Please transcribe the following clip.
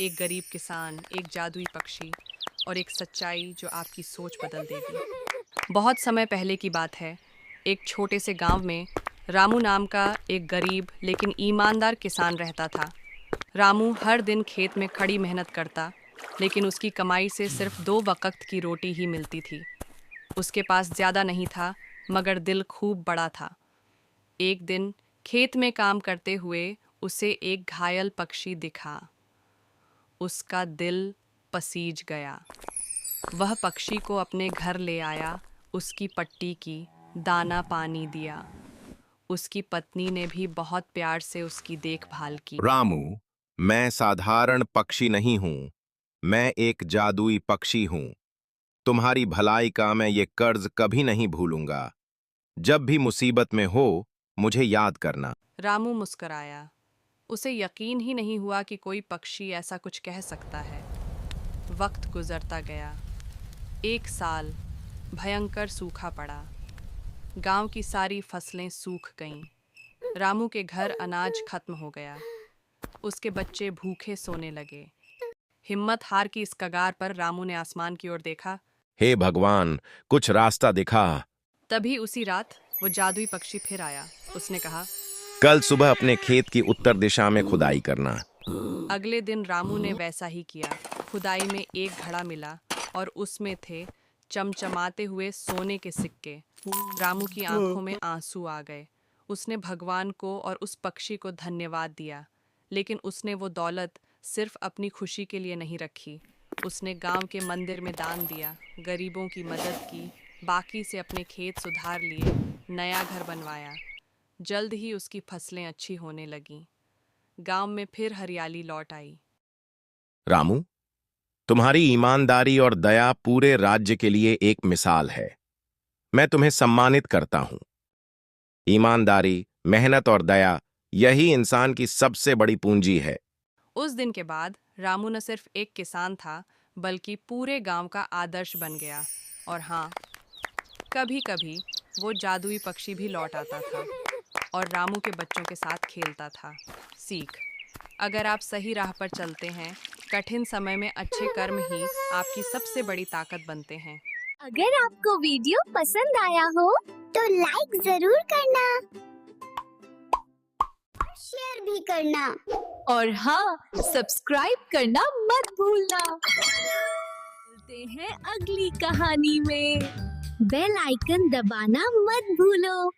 एक गरीब किसान, एक जादुई पक्षी और एक सच्चाई जो आपकी सोच बदल देगी। बहुत समय पहले की बात है। एक छोटे से गांव में रामू नाम का एक गरीब लेकिन ईमानदार किसान रहता था। रामू हर दिन खेत में कड़ी मेहनत करता, लेकिन उसकी कमाई से सिर्फ 2 वक्त की रोटी ही मिलती थी। उसके पास ज़्यादा नहीं था, मगर दिल खूब बड़ा था। एक दिन खेत में काम करते हुए उसे एक घायल पक्षी दिखा। उसका दिल पसीज गया। वह पक्षी को अपने घर ले आया, उसकी पट्टी की, दाना पानी दिया। उसकी पत्नी ने भी बहुत प्यार से उसकी देखभाल की। रामू, मैं साधारण पक्षी नहीं हूं। मैं एक जादुई पक्षी हूं। तुम्हारी भलाई का मैं ये कर्ज कभी नहीं भूलूंगा। जब भी मुसीबत में हो, मुझे याद करना। रामू मुस्कराया। उसे यकीन ही नहीं हुआ कि कोई पक्षी ऐसा कुछ कह सकता है। वक्त गुजरता गया। 1 साल भयंकर सूखा पड़ा। गांव की सारी फसलें सूख गईं। रामू के घर अनाज खत्म हो गया। उसके बच्चे भूखे सोने लगे। हिम्मत हार की इस कगार पर रामू ने आसमान की ओर देखा। हे भगवान, कुछ रास्ता दिखा। तभी उसी रात वो जादुई पक्षी फिर आया। उसने कहा, कल सुबह अपने खेत की उत्तर दिशा में खुदाई करना। अगले दिन रामू ने वैसा ही किया। खुदाई में एक घड़ा मिला और उसमें थे चमचमाते हुए सोने के सिक्के। रामू की आंखों में आंसू आ गए। उसने भगवान को और उस पक्षी को धन्यवाद दिया, लेकिन उसने वो दौलत सिर्फ अपनी खुशी के लिए नहीं रखी। उसने गांव के मंदिर में दान दिया, गरीबों की मदद की, बाकी से अपने खेत सुधार लिए, नया घर बनवाया। जल्द ही उसकी फसलें अच्छी होने लगीं। गांव में फिर हरियाली लौट आई। रामू, तुम्हारी ईमानदारी और दया पूरे राज्य के लिए एक मिसाल है। मैं तुम्हें सम्मानित करता हूं। ईमानदारी, मेहनत और दया, यही इंसान की सबसे बड़ी पूंजी है। उस दिन के बाद रामू न सिर्फ एक किसान था, बल्कि पूरे गांव का आदर्श बन गया। और हाँ, कभी कभी वो जादुई पक्षी भी लौट आता था और रामू के बच्चों के साथ खेलता था। सीख: अगर आप सही राह पर चलते हैं, कठिन समय में अच्छे कर्म ही आपकी सबसे बड़ी ताकत बनते हैं। अगर आपको वीडियो पसंद आया हो तो लाइक जरूर करना और शेयर भी करना, और हाँ, सब्सक्राइब करना मत भूलना। मिलते हैं अगली कहानी में। बेल आइकन दबाना मत भूलो।